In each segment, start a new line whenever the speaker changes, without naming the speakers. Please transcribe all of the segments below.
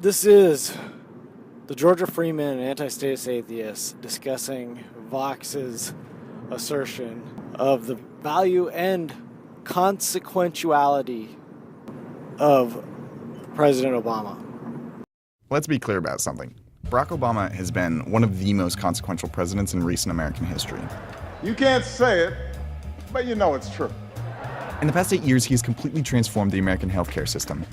This is the Georgia Freeman anti-status atheist discussing VOX's assertion of the value and consequentiality of President Obama.
Let's be clear about something. Barack Obama has been one of the most consequential presidents in recent American history.
You can't say it, but you know it's true.
In the past 8 years, he has completely transformed the American healthcare system.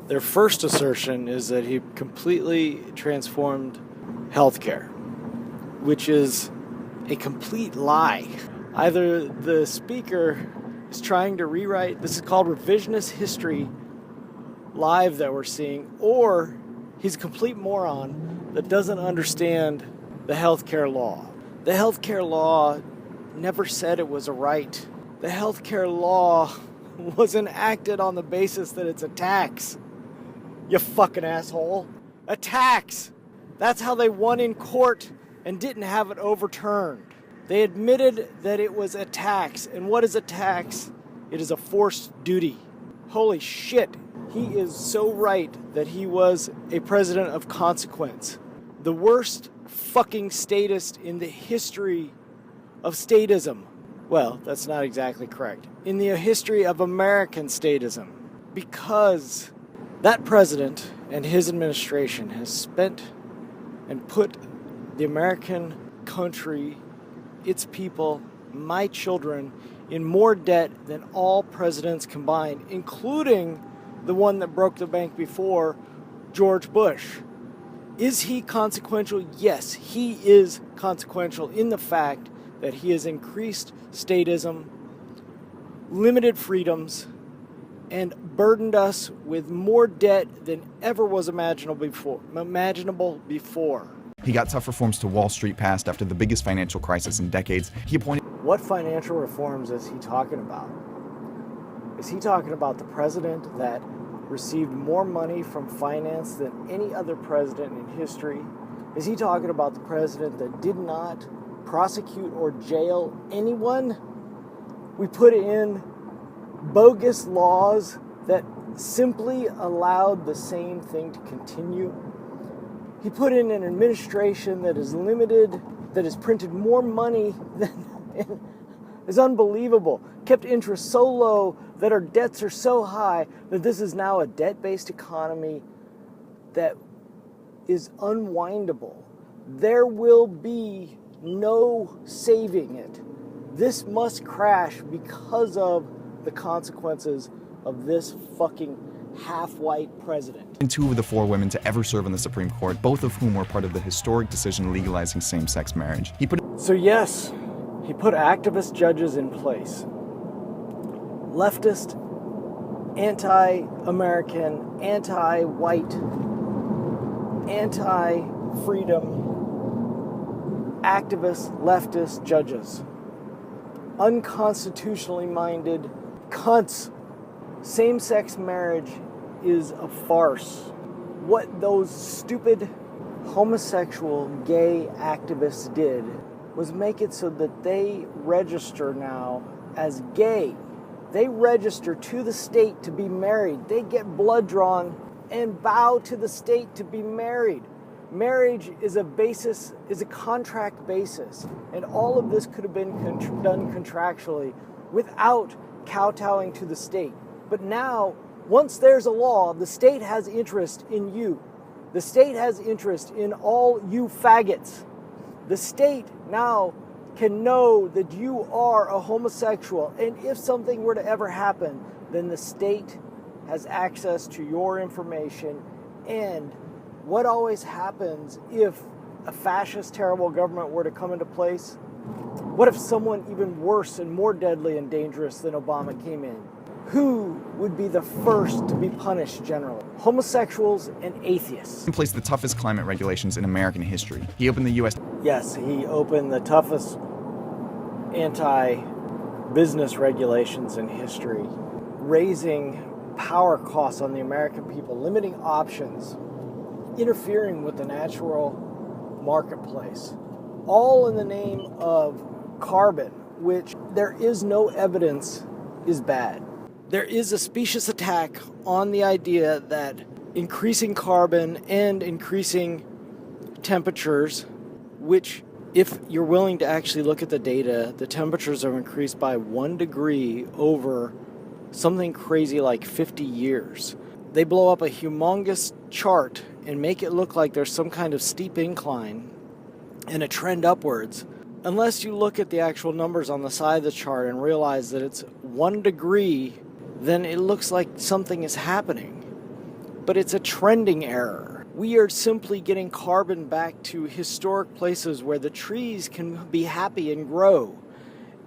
Their first assertion is that he completely transformed healthcare, which is a complete lie. Either the speaker is trying to rewrite, this is called revisionist history live that we're seeing, or he's a complete moron that doesn't understand the healthcare law. The healthcare law never said it was a right. The healthcare law was enacted on the basis that it's a tax. You fucking asshole. A tax. That's how they won in court and didn't have it overturned. They admitted that it was a tax. And what is a tax? It is a forced duty. Holy shit. He is so right that he was a president of consequence. The worst fucking statist in the history of statism. Well, that's not exactly correct. In the history of American statism. Because that president and his administration has spent and put the American country, its people, my children, in more debt than all presidents combined, including the one that broke the bank before, George Bush. Is he consequential? Yes, he is consequential in the fact that he has increased statism, limited freedoms, and burdened us with more debt than ever was imaginable before.
He got tough reforms to Wall Street passed after the biggest financial crisis in decades. He appointed...
What financial reforms is he talking about? Is he talking about the president that received more money from finance than any other president in history? Is he talking about the president that did not prosecute or jail anyone? We put in bogus laws that simply allowed the same thing to continue. He put in an administration that is limited, that has printed more money than is unbelievable. Kept interest so low that our debts are so high that this is now a debt-based economy that is unwindable. There will be no saving it. This must crash because of the consequences of this fucking half-white president.
And 2 of the 4 women to ever serve on the Supreme Court, both of whom were part of the historic decision legalizing same-sex marriage.
So yes, he put activist judges in place. Leftist, anti-American, anti-white, anti-freedom, activist, leftist judges. Unconstitutionally minded cunts. Same-sex marriage is a farce. What those stupid homosexual gay activists did was make it so that they register now as gay. They register to the state to be married. They get blood drawn and bow to the state to be married. Marriage is a contract basis, and all of this could have been done contractually without kowtowing to the state. But now, once there's a law, the state has interest in you. The state has interest in all you faggots. The state now can know that you are a homosexual, and if something were to ever happen, then the state has access to your information. And what always happens if a fascist, terrible government were to come into place? What if someone even worse and more deadly and dangerous than Obama came in? Who would be the first to be punished generally? Homosexuals and atheists.
He placed the toughest climate regulations in American history. He opened the U.S.
Yes, he opened the toughest anti-business regulations in history, raising power costs on the American people, limiting options, interfering with the natural marketplace, all in the name of carbon, which there is no evidence is bad. There is a specious attack on the idea that increasing carbon and increasing temperatures, which, if you're willing to actually look at the data, the temperatures have increased by 1 degree over something crazy like 50 years. They blow up a humongous chart and make it look like there's some kind of steep incline and a trend upwards. Unless you look at the actual numbers on the side of the chart and realize that it's 1 degree, then it looks like something is happening. But it's a trending error. We are simply getting carbon back to historic places where the trees can be happy and grow.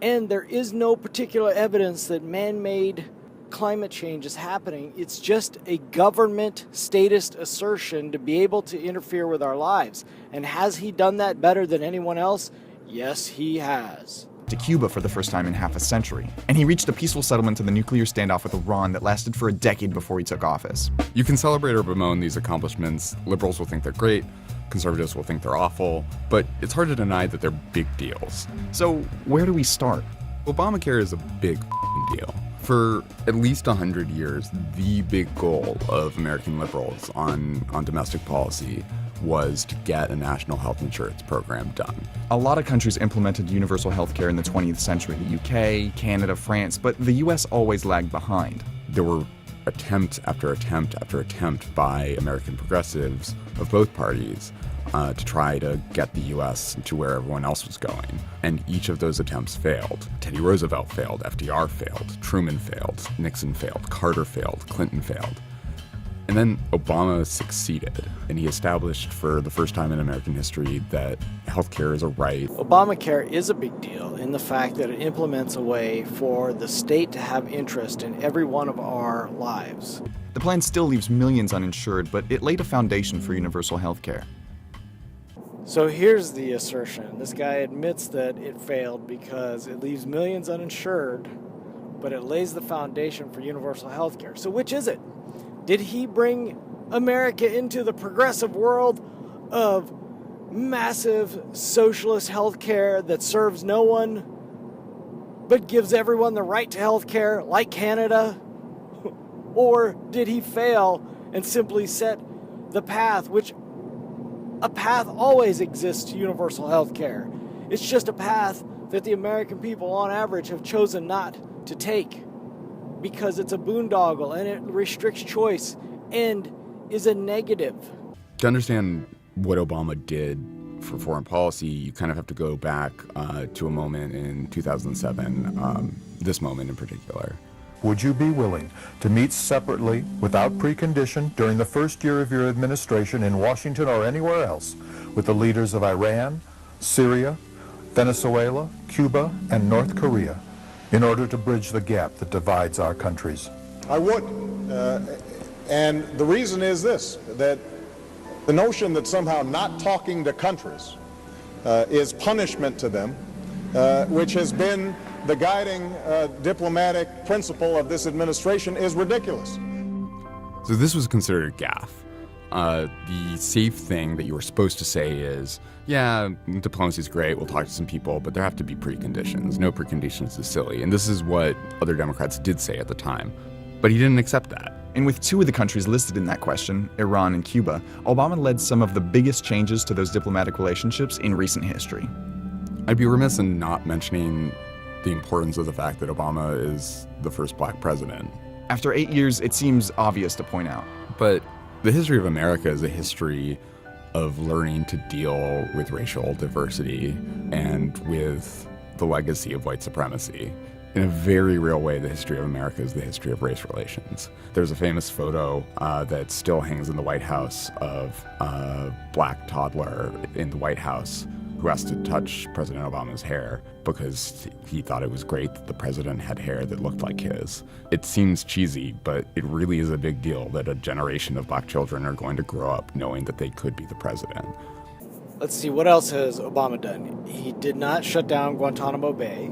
And there is no particular evidence that man-made climate change is happening. It's just a government statist assertion to be able to interfere with our lives. And has he done that better than anyone else? Yes, he has.
To Cuba for the first time in half a century, and he reached a peaceful settlement to the nuclear standoff with Iran that lasted for a decade before he took office.
You can celebrate or bemoan these accomplishments. Liberals will think they're great, conservatives will think they're awful, but it's hard to deny that they're big deals.
So where do we start?
Obamacare is a big deal. For at least 100 years, the big goal of American liberals on domestic policy was to get a national health insurance program done.
A lot of countries implemented universal health care in the 20th century, the UK, Canada, France, but the US always lagged behind.
There were attempt after attempt after attempt by American progressives of both parties to try to get the US to where everyone else was going. And each of those attempts failed. Teddy Roosevelt failed, FDR failed, Truman failed, Nixon failed, Carter failed, Clinton failed. And then Obama succeeded, and he established for the first time in American history that healthcare is a right.
Obamacare is a big deal in the fact that it implements a way for the state to have interest in every one of our lives.
The plan still leaves millions uninsured, but it laid a foundation for universal health care.
So here's the assertion. This guy admits that it failed because it leaves millions uninsured, but it lays the foundation for universal health care. So which is it? Did he bring America into the progressive world of massive socialist health care that serves no one but gives everyone the right to health care like Canada? Or did he fail and simply set the path, which a path always exists to universal health care? It's just a path that the American people on average have chosen not to take, because it's a boondoggle and it restricts choice and is a negative.
To understand what Obama did for foreign policy, you kind of have to go back to a moment in 2007, this moment in particular.
Would you be willing to meet separately, without precondition, during the first year of your administration in Washington or anywhere else, with the leaders of Iran, Syria, Venezuela, Cuba, and North Korea, in order to bridge the gap that divides our countries?
I would. And the reason is this, that the notion that somehow not talking to countries is punishment to them, which has been the guiding diplomatic principle of this administration, is ridiculous.
So this was considered a gaffe. The safe thing that you were supposed to say is, yeah, diplomacy's great, we'll talk to some people, but there have to be preconditions. No preconditions is silly. And this is what other Democrats did say at the time. But he didn't accept that.
And with two of the countries listed in that question, Iran and Cuba, Obama led some of the biggest changes to those diplomatic relationships in recent history.
I'd be remiss in not mentioning the importance of the fact that Obama is the first black president.
After 8 years, it seems obvious to point out.
But the history of America is a history of learning to deal with racial diversity and with the legacy of white supremacy. In a very real way, the history of America is the history of race relations. There's a famous photo that still hangs in the White House of a black toddler in the White House who asked to touch President Obama's hair because he thought it was great that the president had hair that looked like his. It seems cheesy, but it really is a big deal that a generation of black children are going to grow up knowing that they could be the president.
Let's see, what else has Obama done? He did not shut down Guantanamo Bay.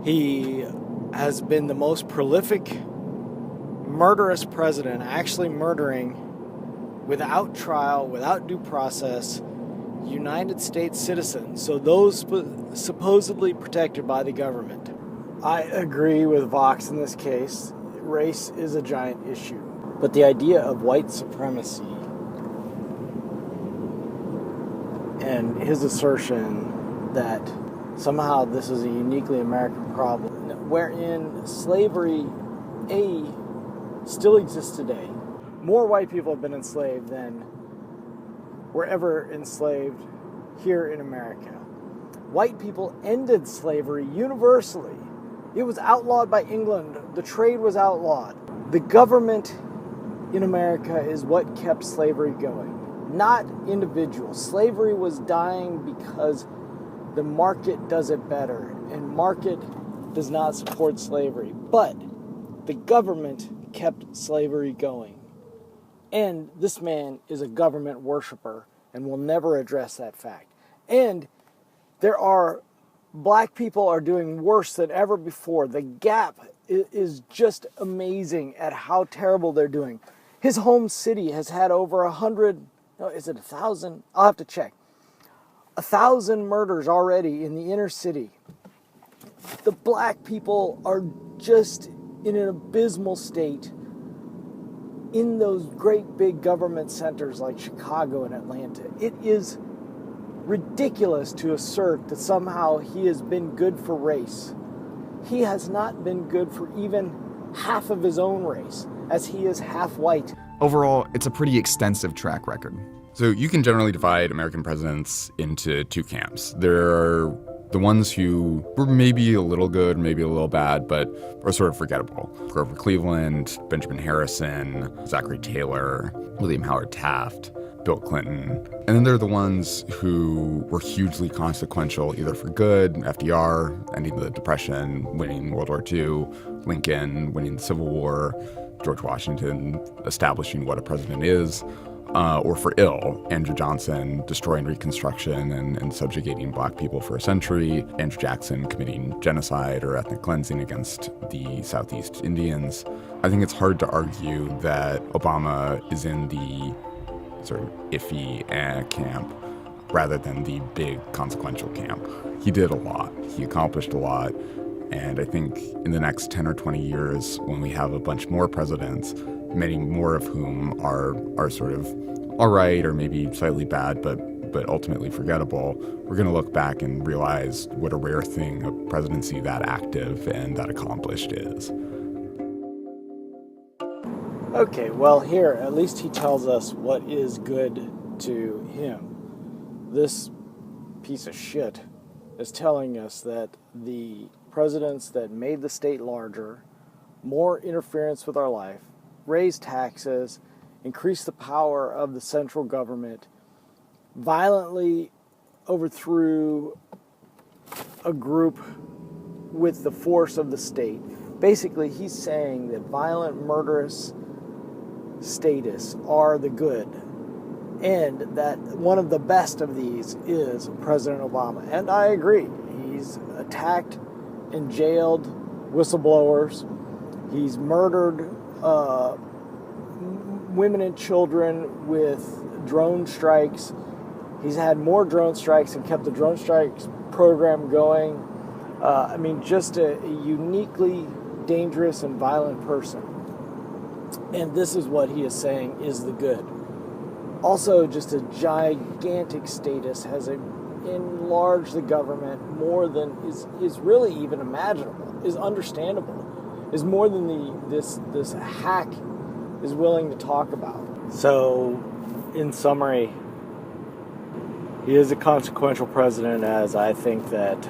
He has been the most prolific, murderous president, actually murdering without trial, without due process, United States citizens, so those supposedly protected by the government. I agree with Vox in this case. Race is a giant issue. But the idea of white supremacy and his assertion that somehow this is a uniquely American problem, wherein slavery, still exists today. More white people have been enslaved than were ever enslaved here in America. White people ended slavery universally. It was outlawed by England. The trade was outlawed. The government in America is what kept slavery going, not individuals. Slavery was dying because the market does it better, and market does not support slavery. But the government kept slavery going. And this man is a government worshiper and will never address that fact. And black people are doing worse than ever before. The gap is just amazing at how terrible they're doing. His home city has had over 1,000? I'll have to check. 1,000 murders already in the inner city. The black people are just in an abysmal state in those great big government centers like Chicago and Atlanta. It is ridiculous to assert that somehow he has been good for race. He has not been good for even half of his own race, as he is half white.
Overall, it's a pretty extensive track record.
So you can generally divide American presidents into two camps. There are the ones who were maybe a little good, maybe a little bad, but are sort of forgettable. Grover Cleveland, Benjamin Harrison, Zachary Taylor, William Howard Taft, Bill Clinton. And then there are the ones who were hugely consequential, either for good, FDR, ending the Depression, winning World War II, Lincoln, winning the Civil War, George Washington establishing what a president is, or for ill, Andrew Johnson destroying Reconstruction and subjugating black people for a century, Andrew Jackson committing genocide or ethnic cleansing against the Southeast Indians. I think it's hard to argue that Obama is in the sort of iffy camp rather than the big consequential camp. He did a lot. He accomplished a lot. And I think in the next 10 or 20 years, when we have a bunch more presidents, many more of whom are sort of all right or maybe slightly bad, but ultimately forgettable, we're going to look back and realize what a rare thing a presidency that active and that accomplished is.
Okay, well here, at least he tells us what is good to him. This piece of shit is telling us that the presidents that made the state larger, more interference with our life, raised taxes, increased the power of the central government, violently overthrew a group with the force of the state. Basically, he's saying that violent, murderous statists are the good, and that one of the best of these is President Obama. And I agree. He's attacked and jailed whistleblowers. He's murdered women and children with drone strikes. He's had more drone strikes and kept the drone strikes program going. Just a uniquely dangerous and violent person. And this is what he is saying is the good. Also, just a gigantic statist has enlarged the government more than is really even imaginable, is understandable, is more than this hack is willing to talk about. So, in summary, he is a consequential president, as I think that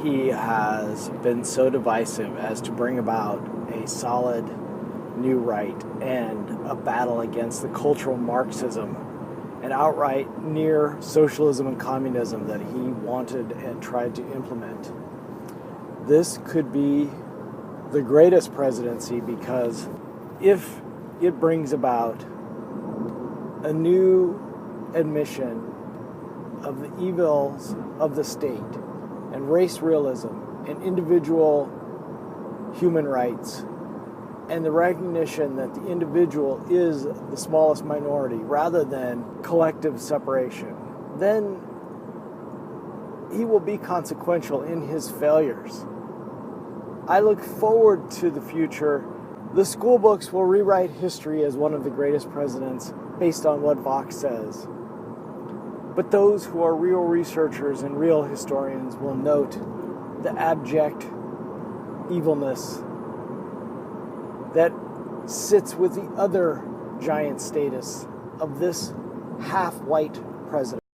he has been so divisive as to bring about a solid new right and a battle against the cultural Marxism and outright near socialism and communism that he wanted and tried to implement. This could be the greatest presidency, because if it brings about a new admission of the evils of the state and race realism and individual human rights and the recognition that the individual is the smallest minority rather than collective separation, then he will be consequential in his failures. I look forward to the future The school books will rewrite history as one of the greatest presidents based on what Vox says. But those who are real researchers and real historians will note the abject evilness that sits with the other giant status of this half-white president.